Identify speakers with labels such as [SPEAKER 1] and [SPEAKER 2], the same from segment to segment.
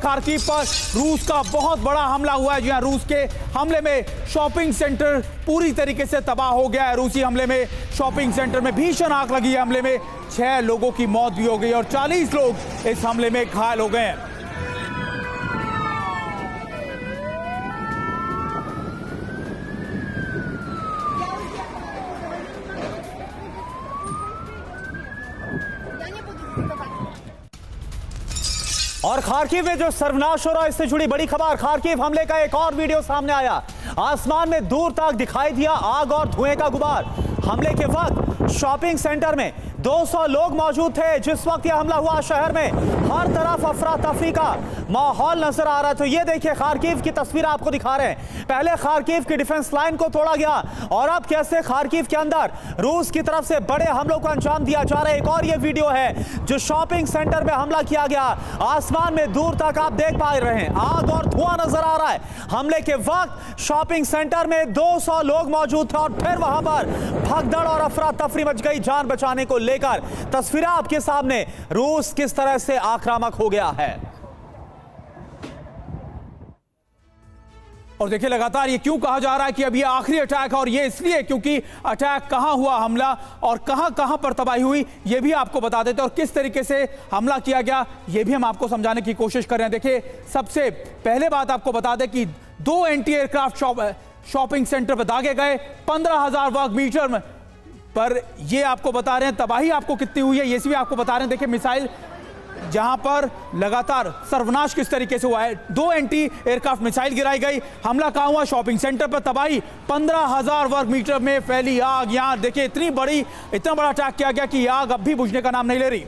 [SPEAKER 1] Kharkiv पर रूस का बहुत बड़ा हमला हुआ है। जी हां, रूस के हमले में शॉपिंग सेंटर पूरी तरीके से तबाह हो गया है। रूसी हमले में शॉपिंग सेंटर में भीषण आग लगी है। हमले में 6 लोगों की मौत भी हो गई और 40 लोग इस हमले में घायल हो गए हैं।
[SPEAKER 2] और खार्किव में जो सर्वनाश हो रहा है, इससे जुड़ी बड़ी खबर। खार्किव हमले का एक और वीडियो सामने आया। आसमान में दूर तक दिखाई दिया आग और धुएं का गुबार। हमले के वक्त शॉपिंग सेंटर में 200 लोग मौजूद थे। जिस वक्त यह हमला हुआ, शहर में हर तरफ अफरा तफरी का माहौल नजर आ रहा है। तो ये देखिए, खार्किव की तस्वीर आपको दिखा रहे हैं। पहले खार्किव की डिफेंस लाइन को तोड़ा गया और अब कैसे खार्किव के अंदर रूस की तरफ से बड़े हमलों को अंजाम दिया जा रहा है। एक और ये वीडियो है जो शॉपिंग सेंटर में हमला किया गया। आसमान में दूर तक आप देख पा रहे हैं आग और धुआं नजर आ रहा है। हमले के वक्त शॉपिंग सेंटर में 200 लोग मौजूद थे और फिर वहां पर भगदड़ और अफरा तफरी मच गई। जान बचाने को लेकर तस्वीरें आपके सामने, रूस किस तरह से आक्रामक हो गया है।
[SPEAKER 1] और देखिए, लगातार ये क्यों कहा जा रहा है कि अब ये आखिरी अटैक है, और ये इसलिए क्योंकि अटैक कहां हुआ हमला और कहां पर तबाही हुई, ये भी आपको बता देते हैं। और किस तरीके से हमला किया गया, ये भी हम आपको समझाने की कोशिश कर रहे हैं। देखिए, सबसे पहले बात आपको बता दें कि 2 एंटी एयरक्राफ्ट शॉपिंग सेंटर पर दागे गए। 15,000 वर्ग मीटर पर ये आपको बता रहे हैं तबाही आपको कितनी हुई है, ये भी आपको बता रहे हैं। देखिए, मिसाइल जहां पर लगातार सर्वनाश किस तरीके से हुआ है। 2 एंटी एयरक्राफ्ट मिसाइल गिराई गई। हमला कहां हुआ? शॉपिंग सेंटर पर तबाही। 15,000 वर्ग मीटर में फैली आग। यहां देखिए, इतना बड़ा अटैक किया गया कि आग अब भी बुझने का नाम नहीं ले रही।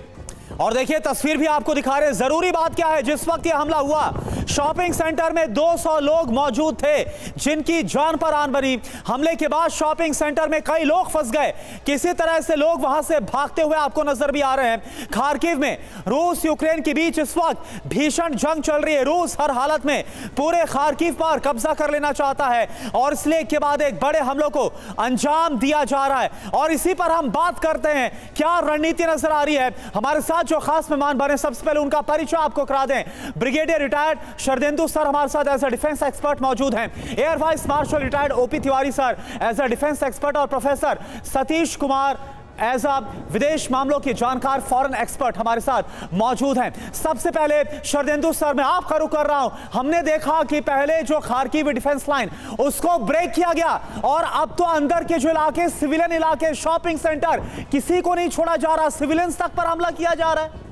[SPEAKER 2] और देखिए, तस्वीर भी आपको दिखा रहे हैं। जरूरी बात क्या है, जिस वक्त यह हमला हुआ शॉपिंग सेंटर में 200 लोग मौजूद थे जिनकी जान पर आन बनी। हमले के बाद शॉपिंग सेंटर में कई लोग फंस गए। किसी तरह से लोग वहां से भागते हुए आपको नजर भी आ रहे हैं। खार्किव में रूस यूक्रेन के बीच इस वक्त भीषण जंग चल रही है। रूस हर हालत में पूरे खार्किव पर कब्जा कर लेना चाहता है और इसलिए के बाद एक बड़े हमलों को अंजाम दिया जा रहा है। और इसी पर हम बात करते हैं, क्या रणनीति नजर आ रही है। हमारे साथ जो खास मेहमान बने, सबसे पहले उनका परिचय आपको करा दें। ब्रिगेडियर रिटायर्ड शरदेंदु सर हमारे साथ एज अ डिफेंस एक्सपर्ट मौजूद हैं। Air vice marshal retired OP Tiwari sir as a defence expert और professor Satish Kumar as a विदेश मामलों के जानकार फॉरेन एक्सपर्ट हमारे साथ मौजूद हैं। सबसे पहले शरदेंदु सर, मैं आपका रुख कर रहा हूं। हमने देखा कि पहले जो खार्किव डिफेंस लाइन उसको ब्रेक किया गया और अब तो अंदर के जो इलाके, सिविलियन इलाके, शॉपिंग सेंटर, किसी को नहीं छोड़ा जा रहा। सिविलियंस तक पर हमला किया जा रहा है।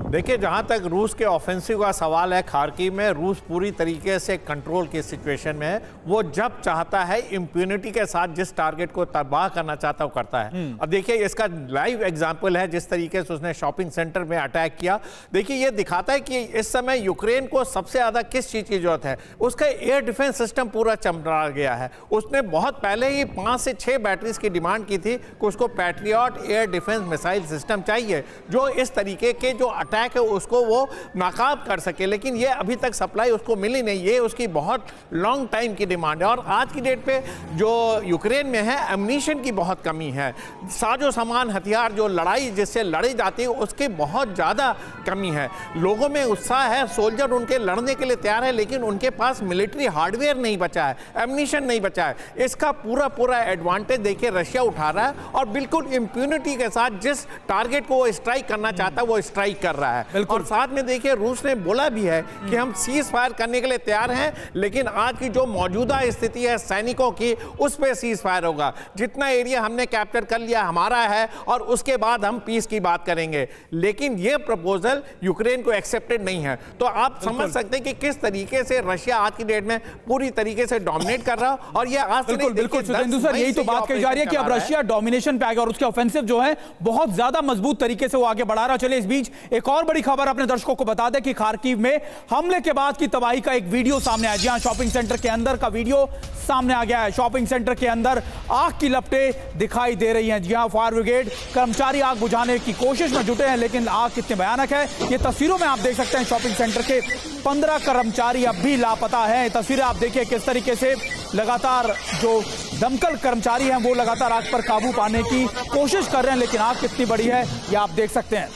[SPEAKER 3] देखिए, जहां तक रूस के ऑफेंसिव का सवाल है, खार्किव में रूस पूरी तरीके से कंट्रोल की सिचुएशन में है। वो जब चाहता है इम्प्यूनिटी के साथ जिस टारगेट को तबाह करना चाहता है वो करता है। अब देखिए, इसका लाइव एग्जांपल है जिस तरीके से उसने शॉपिंग सेंटर में अटैक किया। देखिए, ये दिखाता है कि इस समय यूक्रेन को सबसे ज्यादा किस चीज की जरूरत है। उसका एयर डिफेंस सिस्टम पूरा चमड़ा गया है। उसने बहुत पहले ही 5 से 6 बैटरीज की डिमांड की थी कि उसको patriot air defence missile system चाहिए जो इस तरीके के जो अटैक है उसको वो नाकाब कर सके, लेकिन ये अभी तक सप्लाई उसको मिली नहीं। ये उसकी बहुत लॉन्ग टाइम की डिमांड है। और आज की डेट पे जो यूक्रेन में है, एम्यूनिशन की बहुत कमी है। साजो सामान, हथियार जो लड़ाई जिससे लड़ी जाती है उसकी बहुत ज़्यादा कमी है। लोगों में उत्साह है, सोल्जर उनके लड़ने के लिए तैयार है, लेकिन उनके पास मिलिट्री हार्डवेयर नहीं बचा है, एम्यूनिशन नहीं बचा है। इसका पूरा एडवांटेज देखिए रशिया उठा रहा है और बिल्कुल इम्प्यूनिटी के साथ जिस टारगेट को वो स्ट्राइक करना चाहता है वो स्ट्राइक कर रहा है। और साथ में देखिए, रूस ने बोला भी है कि हम सीज फायर करने के लिए तैयार हैं, लेकिन आज की जो मौजूदा स्थिति है सैनिकों की, उस पर सीज फायर होगा। जितना एरिया हमने कैप्चर कर लिया हमारा है और उसके बाद हम पीस की बात करेंगे। लेकिन यह प्रपोजल यूक्रेन को एक्सेप्टेड नहीं है। तो आप समझ सकते हैं कि किस तरीके से रशिया आज की डेट में पूरी तरीके से डोमिनेट कर रहा है। और यह आज
[SPEAKER 1] बिल्कुल सुरेंद्र सर, यही तो बात कही जा रही है कि अब रशिया डोमिनेशन पे आएगा और उसके ऑफेंसिव जो है बहुत ज्यादा मजबूत तरीके से वो आगे बढ़ा रहा। चले, इस बीच एक और बड़ी खबर अपने दर्शकों को बता दें कि खार्किव में हमले के बाद की तबाही का एक वीडियो सामने आया। जी हां, शॉपिंग सेंटर के अंदर का वीडियो सामने आ गया है। शॉपिंग सेंटर के अंदर आग की लपटें दिखाई दे रही हैं। जी हां, फायर ब्रिगेड कर्मचारी आग बुझाने की कोशिश में जुटे हैं, लेकिन आग कितनी भयानक है ये तस्वीरों में आप देख सकते हैं। शॉपिंग सेंटर के 15 कर्मचारी अब भी लापता हैं। तस्वीरें आप देखिए किस तरीके से लगातार जो दमकल कर्मचारी हैं वो लगातार आग पर काबू पाने की कोशिश कर रहे हैं, लेकिन आग कितनी बड़ी है ये आप देख सकते हैं।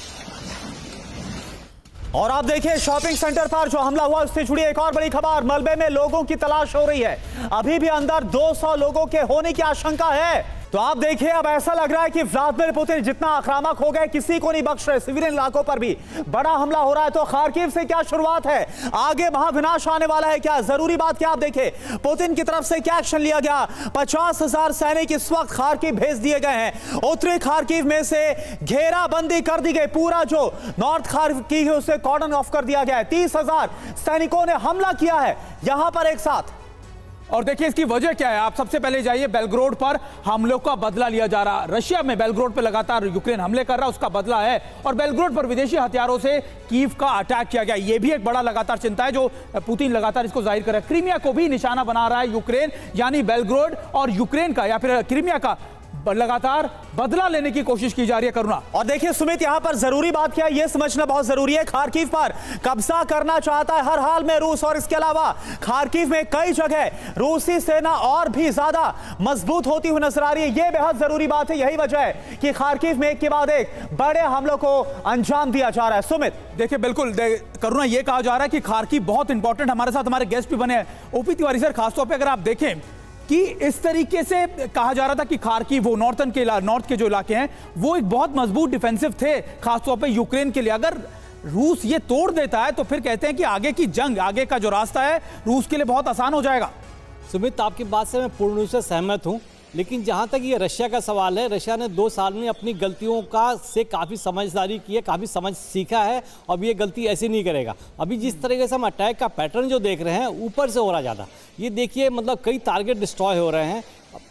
[SPEAKER 2] और आप देखिए शॉपिंग सेंटर पर जो हमला हुआ उससे जुड़ी एक और बड़ी खबर। मलबे में लोगों की तलाश हो रही है। अभी भी अंदर 200 लोगों के होने की आशंका है। तो आप देखिए अब ऐसा लग रहा है कि व्लादिमीर पुतिन जितना आक्रामक हो गए, किसी को नहीं बख्श रहे। सिविलियन इलाकों पर भी बड़ा हमला हो रहा है। तो खार्किव से क्या शुरुआत है, आगे महाविनाश आने वाला है क्या? जरूरी बात क्या आप देखें, पुतिन की तरफ से क्या एक्शन लिया गया। 50,000 सैनिक इस वक्त खार्किव भेज दिए गए हैं। उत्तरी खार्किव में से घेराबंदी कर दी गई। पूरा जो नॉर्थ खार्किव है उसे कॉर्डन ऑफ कर दिया गया है। 30,000 सैनिकों ने हमला किया है यहां पर एक साथ।
[SPEAKER 1] और देखिए इसकी वजह क्या है। आप सबसे पहले जाइए बेलग्रोड पर हमलों का बदला लिया जा रहा। रशिया में बेलग्रोड पर लगातार यूक्रेन हमले कर रहा, उसका बदला है। और बेलग्रोड पर विदेशी हथियारों से कीव का अटैक किया गया। यह भी एक बड़ा लगातार चिंता है जो पुतिन लगातार इसको जाहिर कर रहा है। क्रीमिया को भी निशाना बना रहा है यूक्रेन, यानी बेलग्रोड और यूक्रेन का या फिर क्रीमिया का लगातार बदला लेने की कोशिश की जा रही है। करुणा
[SPEAKER 2] और देखिए सुमित, यहां पर जरूरी बात क्या है यह समझना बहुत जरूरी है। खार्किव पर कब्जा करना चाहता है हर हाल में रूस। और इसके अलावा खार्किव में कई जगह रूसी सेना और भी ज्यादा मजबूत होती हुई नजर आ रही है। यह बेहद जरूरी बात है। यही वजह है कि खार्किव में एक के बाद एक बड़े हमलों को अंजाम दिया जा रहा है। सुमित
[SPEAKER 1] देखिए बिल्कुल करुणा, यह कहा जा रहा है कि खार्किव बहुत इंपॉर्टेंट। हमारे साथ हमारे गेस्ट भी बने हैं ओपी तिवारी सर। खासतौर पर अगर आप देखें कि इस तरीके से कहा जा रहा था कि खार्किव वो नॉर्थ के जो इलाके हैं वो एक बहुत मजबूत डिफेंसिव थे, खासतौर पे यूक्रेन के लिए। अगर रूस ये तोड़ देता है तो फिर कहते हैं कि आगे की जंग, आगे का जो रास्ता है रूस के लिए बहुत आसान हो जाएगा।
[SPEAKER 4] सुमित, आपकी बात से मैं पूर्ण रूप से सहमत हूं, लेकिन जहां तक ये रशिया का सवाल है, रशिया ने 2 साल में अपनी गलतियों से काफ़ी समझदारी की है, काफ़ी समझ सीखा है। अब ये गलती ऐसी नहीं करेगा। अभी जिस तरीके से हम अटैक का पैटर्न जो देख रहे हैं ऊपर से हो रहा ज़्यादा, ये देखिए मतलब कई टारगेट डिस्ट्रॉय हो रहे हैं।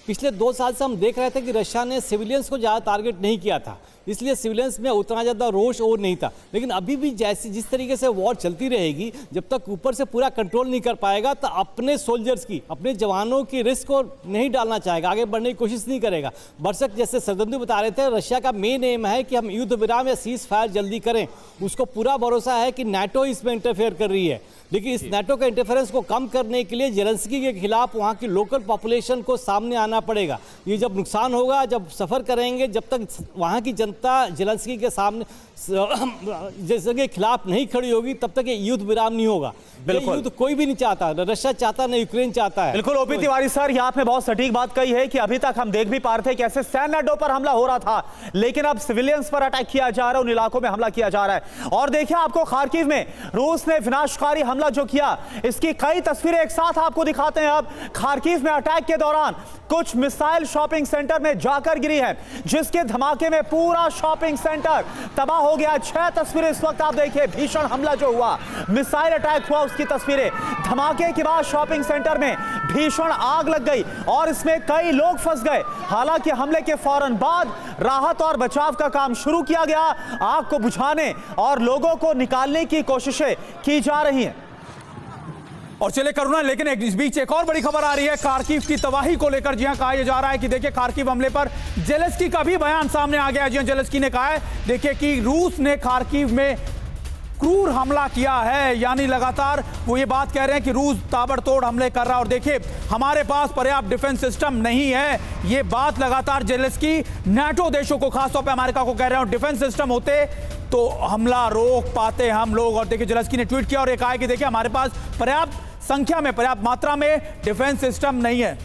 [SPEAKER 4] पिछले 2 साल से हम देख रहे थे कि रशिया ने सिविलियंस को ज़्यादा टारगेट नहीं किया था, इसलिए सिविलियंस में उतना ज़्यादा रोष और नहीं था। लेकिन अभी भी जिस तरीके से वॉर चलती रहेगी, जब तक ऊपर से पूरा कंट्रोल नहीं कर पाएगा तो अपने सोल्जर्स की, अपने जवानों की रिस्क को नहीं डालना चाहेगा, आगे बढ़ने की कोशिश नहीं करेगा। बरसक जैसे सरदंदू बता रहे थे, रशिया का मेन एम है कि हम युद्ध विराम या सीज फायर जल्दी करें। उसको पूरा भरोसा है कि नाटो इसमें इंटरफेयर कर रही है, लेकिन इस नाटो का इंटरफेरेंस को कम करने के लिए जेलेंस्की के खिलाफ वहाँ की लोकल पॉपुलेशन को सामने आना पड़ेगा। ये जब नुकसान होगा, जब सफ़र करेंगे, जब तक वहाँ की जनता जेलेंस्की के सामने जैसे के खिलाफ नहीं खड़ी होगी, तब तक ये युद्ध विराम नहीं होगा। बिल्कुल, युद्ध कोई भी नहीं चाहता, न रशिया चाहता न यूक्रेन चाहता है।
[SPEAKER 2] बिल्कुल ओपी तिवारी सर, यहाँ पे बहुत सटीक बात कही है कि अभी तक हम देख भी पा रहे थे कैसे सैनाडो पर हमला हो रहा था, लेकिन अब सिविलियंस पर अटैक किया जा रहा है, उन इलाकों में हमला किया जा रहा है। और देखिए आपको खार्किव में रूस ने विनाशकारी हमला जो किया, इसकी कई तस्वीरें एक साथ आपको दिखाते हैं। अब खार्किव में अटैक के दौरान कुछ मिसाइल शॉपिंग सेंटर में जाकर गिरी है, जिसके धमाके में पूरा शॉपिंग सेंटर तबाह हो गया। 6 तस्वीरें इस वक्त आप देखिए, भीषण हमला जो हुआ, मिसाइल अटैक हुआ, उसकी तस्वीरें। धमाके के बाद शॉपिंग सेंटर में भीषण आग लग गई और इसमें कई लोग फंस गए। हालांकि हमले के फौरन बाद राहत और बचाव का काम शुरू किया गया। आग को बुझाने और लोगों को निकालने की कोशिशें की जा रही हैं।
[SPEAKER 1] और चले करुणा, लेकिन इस बीच एक और बड़ी खबर आ रही है खार्किव की तबाही को लेकर। जी हां, कहा यह जा रहा है कि देखिए खार्किव हमले पर जेलेंस्की का भी बयान सामने आ गया। जी हां, जेलेंस्की ने कहा है देखिए कि रूस ने खार्किव में क्रूर हमला किया है, यानी लगातार वो ये बात कह रहे हैं कि रूस ताबड़तोड़ हमले कर रहा है। और देखिए हमारे पास पर्याप्त डिफेंस सिस्टम नहीं है, ये बात लगातार जेलेंस्की नाटो देशों को, खासतौर पे अमेरिका को कह रहे हैं। डिफेंस सिस्टम होते तो हमला रोक पाते हम लोग। और देखिए जेलेंस्की ने ट्वीट किया और ये कहा कि देखिए हमारे पास पर्याप्त संख्या में, पर्याप्त मात्रा में डिफेंस सिस्टम नहीं है।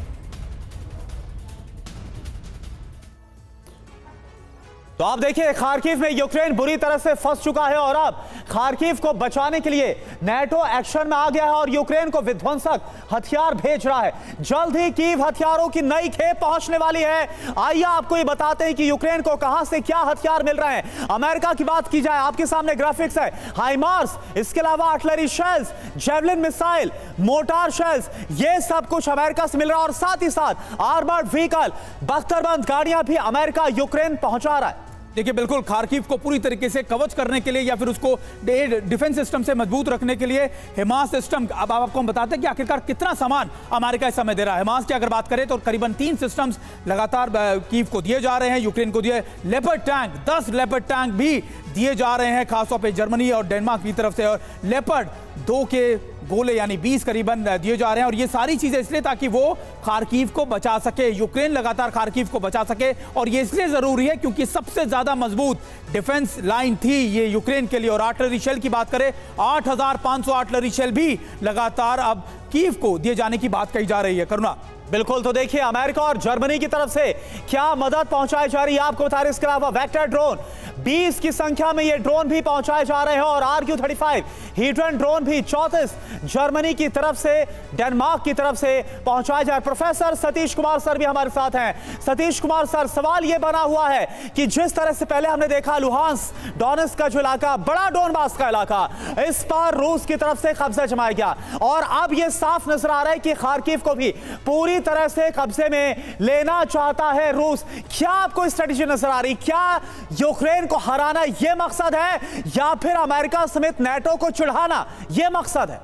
[SPEAKER 2] तो आप देखिए खार्किव में यूक्रेन बुरी तरह से फंस चुका है और अब खार्किव को बचाने के लिए नाटो एक्शन में आ गया है और यूक्रेन को विध्वंसक हथियार भेज रहा है। जल्द ही कीव हथियारों की नई खेप पहुंचने वाली है। आइए आपको ये बताते हैं कि यूक्रेन को कहां से क्या हथियार मिल रहे हैं। अमेरिका की बात की जाए, आपके सामने ग्राफिक्स है, हाइमार्स, इसके अलावा artillery shells, javelin missile, motor shells, ये सब कुछ अमेरिका से मिल रहा है। और साथ ही साथ आर्मर्ड व्हीकल, बख्तरबंद गाड़ियां भी अमेरिका यूक्रेन पहुंचा रहा है।
[SPEAKER 1] देखिए बिल्कुल खार्किव को पूरी तरीके से कवच करने के लिए या फिर उसको डिफेंस सिस्टम से मजबूत रखने के लिए हिमास सिस्टम, अब आपको हम बताते हैं कि आखिरकार कितना सामान अमेरिका इस समय दे रहा है। हिमास की अगर बात करें तो करीबन 3 सिस्टम्स लगातार कीव को दिए जा रहे हैं, यूक्रेन को दिए। लेपर्ड टैंक, 10 लेपर्ड टैंक भी दिए जा रहे हैं, खासतौर पर जर्मनी और डेनमार्क की तरफ से। और लेपर्ड 2 के गोले यानी 20 करीबन दिए जा रहे हैं और ये सारी चीजें इसलिए ताकि वो खार्किव को बचा सके, यूक्रेन लगातार खार्किव को बचा सके। और ये इसलिए जरूरी है क्योंकि सबसे ज्यादा मजबूत डिफेंस लाइन थी ये यूक्रेन के लिए। और आर्टिलरी शेल की बात करें, 8500 आर्टिलरी शेल भी लगातार अब कीव को दिए जाने की बात कही जा रही है। करुणा।
[SPEAKER 2] बिल्कुल, तो देखिए अमेरिका और जर्मनी की तरफ से क्या मदद पहुंचाई जा रही है आपको बता रहे। इसके अलावा वेक्टर ड्रोन 20 की संख्या में ये ड्रोन भी पहुंचाए जा रहे हैं और RQ-35 हीड्रन ड्रोन भी 34 जर्मनी की तरफ से, डेनमार्क की तरफ से पहुंचाए जाए। प्रोफेसर सतीश कुमार सर भी हमारे साथ हैं। सतीश कुमार सर, सवाल यह बना हुआ है कि जिस तरह से पहले हमने देखा लुहांस्क डोनेट्स्क का जो इलाका, बड़ा डोनबास का इलाका, इस पर रूस की तरफ से कब्जा जमाया गया और अब यह साफ नजर आ रहा है कि खार्किव को भी पूरी तरह से कब्जे में लेना चाहता है रूस। क्या आपको स्ट्रेटेजी नजर आ रही? क्या यूक्रेन को हराना यह मकसद है या फिर अमेरिका समेत नेटो को चिढ़ाना यह मकसद है?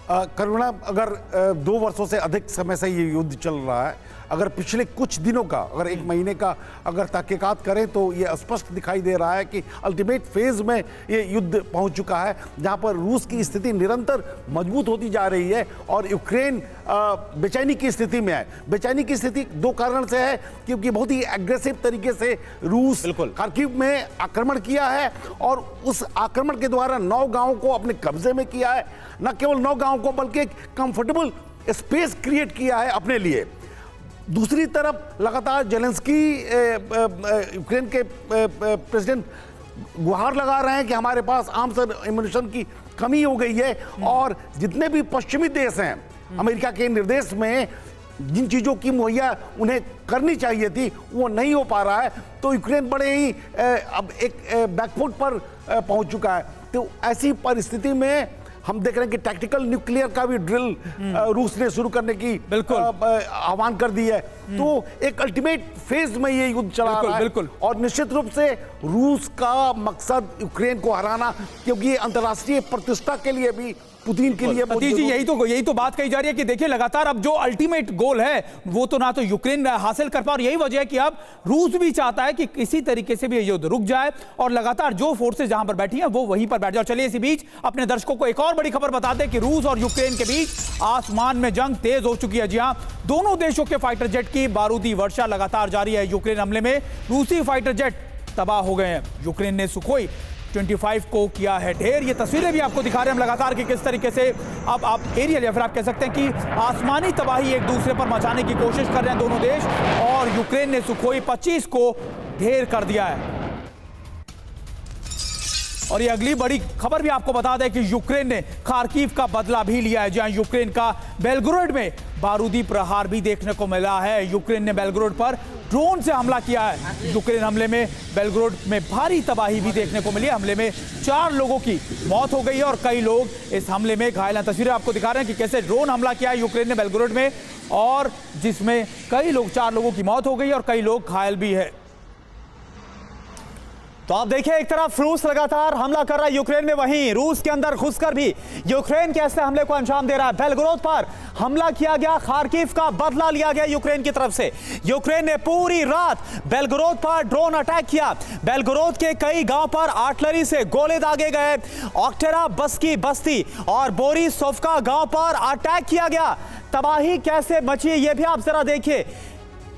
[SPEAKER 5] करुणा, अगर 2 वर्षों से अधिक समय से ये युद्ध चल रहा है, अगर पिछले कुछ दिनों का, अगर 1 महीने का अगर तहकीकात करें तो ये स्पष्ट दिखाई दे रहा है कि अल्टीमेट फेज में ये युद्ध पहुंच चुका है, जहां पर रूस की स्थिति निरंतर मजबूत होती जा रही है और यूक्रेन बेचैनी की स्थिति में है। बेचैनी की स्थिति 2 कारण से है, क्योंकि बहुत ही एग्रेसिव तरीके से रूस खार्किव में आक्रमण किया है और उस आक्रमण के द्वारा 9 गांवों को अपने कब्जे में किया है। न केवल 9 गांवों को बल्कि एक कंफर्टेबल स्पेस क्रिएट किया है अपने लिए। दूसरी तरफ लगातार जेलेंस्की यूक्रेन के प्रेसिडेंट गुहार लगा रहे हैं कि हमारे पास आर्म्स और एम्यूनिशन की कमी हो गई है और जितने भी पश्चिमी देश हैं अमेरिका के निर्देश में जिन चीज़ों की मुहैया उन्हें करनी चाहिए थी वो नहीं हो पा रहा है, तो यूक्रेन बड़े ही अब एक बैकफुट पर पहुंच चुका है। तो ऐसी परिस्थिति में हम देख रहे हैं कि टैक्टिकल न्यूक्लियर का भी ड्रिल रूस ने शुरू करने की आह्वान कर दी है। तो एक अल्टीमेट फेज में ये युद्ध चला रहा है और निश्चित रूप से रूस का मकसद यूक्रेन को हराना, क्योंकि अंतर्राष्ट्रीय प्रतिष्ठा के लिए भी, पुतिन के लिए।
[SPEAKER 1] सतीश जी, यही तो बात कही जा रही है कि देखिए लगातार अब जो अल्टीमेट गोल है वो तो ना तो यूक्रेन हासिल कर पा, और यही वजह है कि अब रूस भी चाहता है कि किसी तरीके से भी युद्ध रुक जाए और लगातार जो फोर्सेस जहां पर बैठी हैं वो वहीं पर बैठ जाए। चलिए इसी बीच अपने दर्शकों को एक और बड़ी खबर बताते हैं कि रूस और यूक्रेन के बीच आसमान में जंग तेज हो चुकी है। जी हां, दोनों देशों के फाइटर जेट की बारूदी वर्षा लगातार जारी है। यूक्रेन हमले में रूसी फाइटर जेट तबाह हो गए हैं। यूक्रेन ने सुखोई 25 को किया है ढेर। ये तस्वीरें भी आपको दिखा रहे हैं हम लगातार कि किस तरीके से अब आप एरियल या फिर आप कह सकते हैं कि आसमानी तबाही एक दूसरे पर मचाने की कोशिश कर रहे हैं दोनों देश, और यूक्रेन ने सुखोई 25 को ढेर कर दिया है। और ये अगली बड़ी खबर भी आपको बता दें कि यूक्रेन ने खार्किव का बदला भी लिया है, जहां यूक्रेन का बेलग्रोड में बारूदी प्रहार भी देखने को मिला है। यूक्रेन ने बेलग्रोड पर ड्रोन से हमला किया है। यूक्रेन हमले में बेलग्रोड में भारी तबाही भी देखने को मिली। हमले में 4 लोगों की मौत हो गई है और कई लोग इस हमले में घायल हैं। तस्वीरें आपको दिखा रहे हैं कि कैसे ड्रोन हमला किया है यूक्रेन ने बेलग्रोड में, और जिसमें कई लोग, 4 लोगों की मौत हो गई और कई लोग घायल भी है।
[SPEAKER 2] तो आप देखिए, एक तरफ रूस लगातार हमला कर रहा है यूक्रेन में, वहीं रूस के अंदर घुसकर भी यूक्रेन कैसे हमले को अंजाम दे रहा है। बेलग्रोद पर हमला किया गया, खार्किव का बदला लिया गया यूक्रेन की तरफ से। यूक्रेन ने पूरी रात बेलग्रोद पर ड्रोन अटैक किया। बेलग्रोद के कई गांव पर आर्टिलरी से गोले दागे गए। ऑक्टेरा बस्की बस्ती और बोरिसोवका गांव पर अटैक किया गया। तबाही कैसे मची ये भी आप जरा देखिए।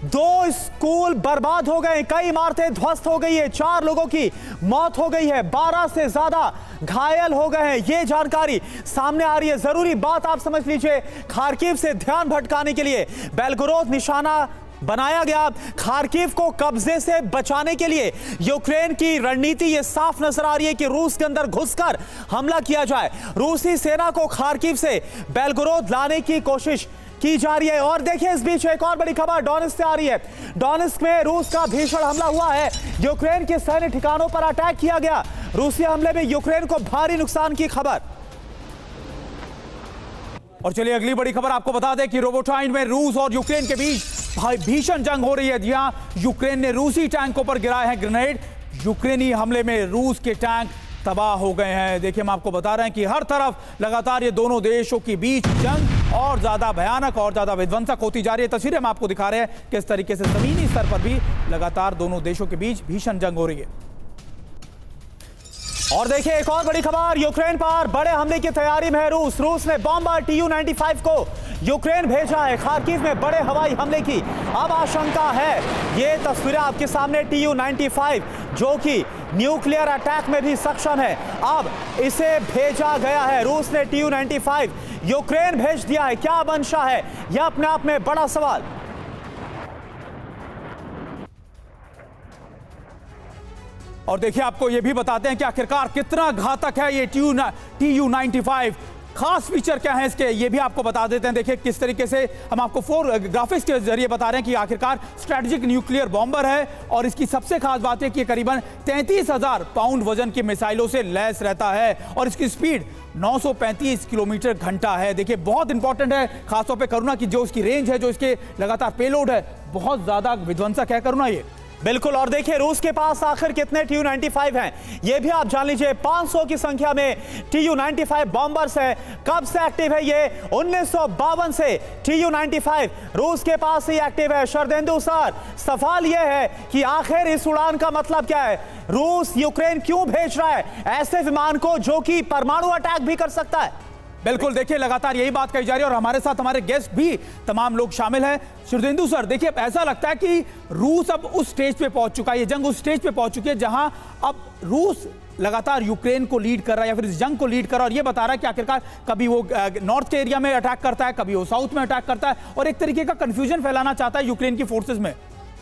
[SPEAKER 2] 2 स्कूल बर्बाद हो गए, कई इमारतें ध्वस्त हो गई है, 4 लोगों की मौत हो गई है, 12 से ज्यादा घायल हो गए हैं। ये जानकारी सामने आ रही है। जरूरी बात आप समझ लीजिए, खार्किव से ध्यान भटकाने के लिए बेलग्रोद निशाना बनाया गया। खार्किव को कब्जे से बचाने के लिए यूक्रेन की रणनीति ये साफ नजर आ रही है कि रूस के अंदर घुसकर हमला किया जाए। रूसी सेना को खार्किव से बेलग्रोद लाने की कोशिश की जा रही है। और देखिए, इस बीच एक और बड़ी खबर डोनेट्स्क से आ रही है। डोनेट्स्क में रूस का भीषण हमला हुआ है। यूक्रेन के सैन्य ठिकानों पर अटैक किया गया। रूसी हमले में यूक्रेन को भारी नुकसान की खबर।
[SPEAKER 1] और चलिए अगली बड़ी खबर आपको बता दें कि रोबोटाइन में रूस और यूक्रेन के बीच भीषण जंग हो रही है। जहां यूक्रेन ने रूसी टैंकों पर गिराए हैं ग्रेनेड। यूक्रेनी हमले में रूस के टैंक तबाह हो गए हैं। देखिए, हम आपको बता रहे हैं कि हर तरफ लगातार ये दोनों देशों के बीच जंग और ज्यादा भयानक और ज्यादा विध्वंसक होती जा रही है। तस्वीरें हम आपको दिखा रहे हैं किस तरीके से जमीनी स्तर पर भी लगातार दोनों देशों के बीच भीषण जंग हो रही है।
[SPEAKER 2] और देखिए एक और बड़ी खबर, यूक्रेन पर बड़े हमले की तैयारी में है रूस। रूस ने बॉम्बर Tu-95 को यूक्रेन भेजा है। खार्किव में बड़े हवाई हमले की अब आशंका है। ये तस्वीरें आपके सामने Tu-95 जो कि न्यूक्लियर अटैक में भी सक्षम है, अब इसे भेजा गया है। रूस ने Tu-95 यूक्रेन भेज दिया है। क्या मंशा है, यह अपने आप में बड़ा सवाल।
[SPEAKER 1] और देखिए आपको यह भी बताते हैं कि आखिरकार कितना घातक है ये Tu-95। खास फीचर क्या है इसके, ये भी आपको बता देते हैं। देखिए किस तरीके से हम आपको 4 ग्राफिक्स के जरिए बता रहे हैं कि आखिरकार स्ट्रेटेजिक न्यूक्लियर बॉम्बर है और इसकी सबसे खास बात है कि करीबन 33,000 पाउंड वजन की मिसाइलों से लैस रहता है और इसकी स्पीड 935 किलोमीटर घंटा है। देखिए बहुत इंपॉर्टेंट है खासतौर पे करुणा की जो इसकी रेंज है, जो इसके लगातार पेलोड है, बहुत ज्यादा विध्वंसक है करुणा ये।
[SPEAKER 2] बिल्कुल। और देखिए रूस के पास आखिर कितने Tu-95 हैं ये भी आप जान लीजिए। 500 की संख्या में Tu-95 बॉम्बर्स है। कब से एक्टिव है ये? 1952 से Tu-95 रूस के पास ही एक्टिव है। शरदेंदु सर, सवाल यह है कि आखिर इस उड़ान का मतलब क्या है? रूस यूक्रेन क्यों भेज रहा है ऐसे विमान को जो कि परमाणु अटैक भी कर सकता है?
[SPEAKER 1] बिल्कुल, देखिए लगातार यही बात कही जा रही है और हमारे साथ हमारे गेस्ट भी तमाम लोग शामिल हैं। शुरदेंदु सर, देखिए ऐसा लगता है कि रूस अब उस स्टेज पे पहुंच चुका है, ये जंग उस स्टेज पे पहुंच चुकी है जहां अब रूस लगातार यूक्रेन को लीड कर रहा है या फिर इस जंग को लीड कर रहा है और ये बता रहा है कि आखिरकार कभी वो नॉर्थ के एरिया में अटैक करता है, कभी वो साउथ में अटैक करता है और एक तरीके का कंफ्यूजन फैलाना चाहता है यूक्रेन की फोर्सेज में।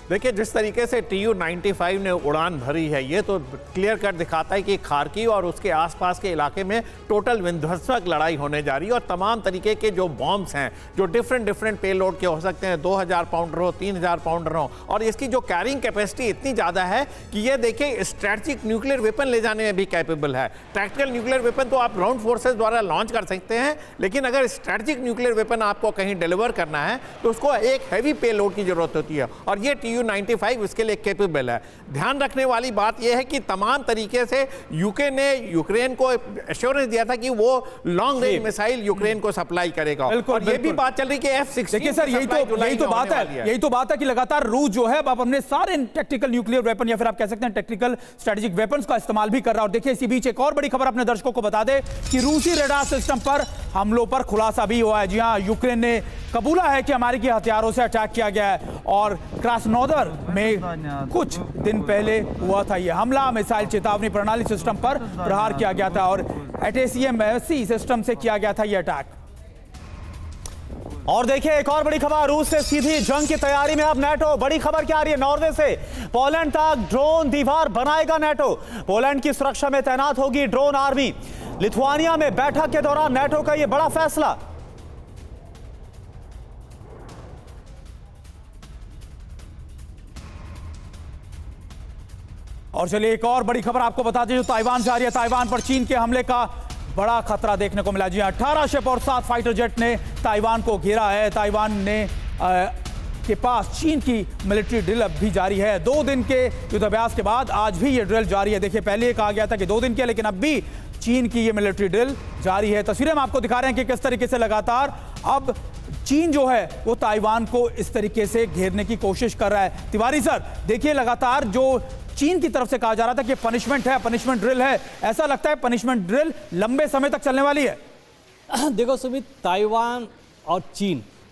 [SPEAKER 3] देखिए जिस तरीके से Tu-95 ने उड़ान भरी है ये तो क्लियर कट दिखाता है कि खार्किव और उसके आसपास के इलाके में टोटल विध्वंसक लड़ाई होने जा रही है और तमाम तरीके के जो बॉम्ब्स हैं जो डिफरेंट पेलोड के हो सकते हैं, 2000 पाउंडर हो, 3000 पाउंडर हो, और इसकी जो कैरिंग कैपेसिटी इतनी ज़्यादा है कि ये देखिए स्ट्रैटेजिक न्यूक्लियर वेपन ले जाने में भी कैपेबल है। टैक्टिकल न्यूक्लियर वेपन तो आप ग्राउंड फोर्सेज द्वारा लॉन्च कर सकते हैं, लेकिन अगर स्ट्रैटेजिक न्यूक्लियर वेपन आपको कहीं डिलीवर करना है तो उसको एक हैवी पेलोड की जरूरत होती है और ये Tu-95 इसके लिए कैपेबल है। ध्यान रखने वाली बात यह है कि तमाम तरीके से यूके ने यूक्रेन को एश्योरेंस दिया था कि वो लॉन्ग रेंज मिसाइल यूक्रेन को सप्लाई करेगा और ये भी बात चल रही कि F-16
[SPEAKER 1] देखिए सर यही तो बात है कि लगातार रूस जो है अब अपने सारे टैक्टिकल न्यूक्लियर वेपन या फिर आप कह सकते हैं टैक्टिकल स्ट्रेटेजिक वेपन्स का इस्तेमाल भी कर रहा है। और देखिए इसी बीच एक और बड़ी खबर अपने दर्शकों को बता दे कि रूसी रडार सिस्टम पर हमलों पर खुलासा भी हुआ है। जी हां, यूक्रेन ने कबूला है कि अमेरिकी हथियारों से अटैक किया गया है और क्रास्नोदर में कुछ दिन पहले हुआ था यह हमला। मिसाइल चेतावनी प्रणाली सिस्टम पर प्रहार किया गया था और ATACMS सिस्टम से किया गया था यह अटैक।
[SPEAKER 2] और देखिए एक और बड़ी खबर, रूस से सीधी जंग की तैयारी में अब नेटो। बड़ी खबर क्या आ रही है? नॉर्वे से पोलैंड तक ड्रोन दीवार बनाएगा नेटो। पोलैंड की सुरक्षा में तैनात होगी ड्रोन आर्मी। लिथुआनिया में बैठक के दौरान नेटो का यह बड़ा फैसला।
[SPEAKER 1] और चलिए एक और बड़ी खबर आपको बता दें जो ताइवान से आ रही है। ताइवान पर चीन के हमले का बड़ा खतरा देखने को मिला। जी 18 शिप और 7 फाइटर जेट ने ताइवान को घेरा है। ताइवान ने के पास चीन की मिलिट्री ड्रिल अब भी जारी है। 2 दिन के युद्धाभ्यास के बाद आज भी ये ड्रिल जारी है। देखिए पहले कहा गया था कि 2 दिन के, लेकिन अब भी चीन की ये मिलिट्री ड्रिल जारी है। तस्वीरें हम आपको दिखा रहे हैं कि किस तरीके से लगातार अब चीन जो है वो ताइवान को इस तरीके से घेरने की कोशिश कर रहा है। तिवारी सर, देखिए लगातार जो चीन की तरफ से कहा जा रहा था कि पनिशमेंट है, पनिशमेंट ड्रिल है, ऐसा लगता है पनिशमेंट ड्रिल लंबे समय तक चलने वाली है।
[SPEAKER 4] देखो सुमित, ताइवान और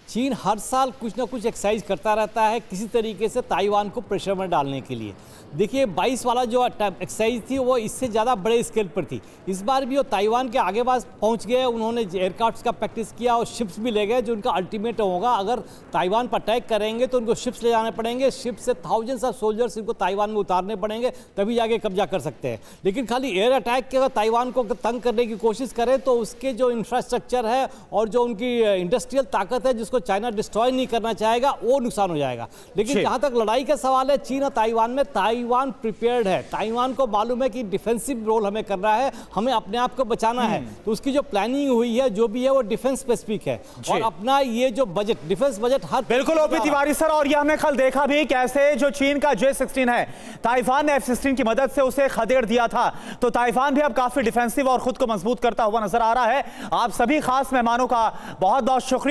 [SPEAKER 4] चीन हर साल कुछ ना कुछ एक्सरसाइज करता रहता है किसी तरीके से ताइवान को प्रेशर में डालने के लिए। देखिए 22 वाला जो एक्सरसाइज थी वो इससे ज़्यादा बड़े स्केल पर थी। इस बार भी वो ताइवान के आगे पास पहुंच गए, उन्होंने एयरक्राफ्ट का प्रैक्टिस किया और शिप्स भी ले गए जो उनका अल्टीमेट होगा। अगर ताइवान पर अटैक करेंगे तो उनको शिप्स ले जाने पड़ेंगे, शिप से थाउजेंड्स ऑफ सोल्जर्स इनको ताइवान में उतारने पड़ेंगे, तभी जाके कब्जा कर सकते हैं। लेकिन खाली एयर अटैक के अगर ताइवान को तंग करने की कोशिश करें तो उसके जो इंफ्रास्ट्रक्चर है और जो उनकी इंडस्ट्रियल ताकत है जिसको चाइना डिस्ट्रॉय नहीं करना चाहेगा वो नुकसान हो जाएगा। लेकिन जहां तक लड़ाई का सवाल है चीन और ताइवान में, ताइवान प्रिपेयर्ड है। ताइवान को मालूम है कि डिफेंसिव रोल हमें करना है, हमें अपने आप को बचाना है, तो उसकी जो प्लानिंग हुई है जो भी है वो डिफेंस स्पेसिफिक है और अपना ये जो बजट, डिफेंस बजट हर
[SPEAKER 2] बिल्कुल ओपी तिवारी सर। और ये हमने कल देखा भी कैसे जो चीन का J-16 है, ताइवान ने F-16 की मदद से उसे खदेड़ दिया था, तो ताइवान भी अब काफी डिफेंसिव और खुद को मजबूत करता हुआ नजर आ रहा है। आप सभी खास मेहमानों का बहुत बहुत शुक्रिया।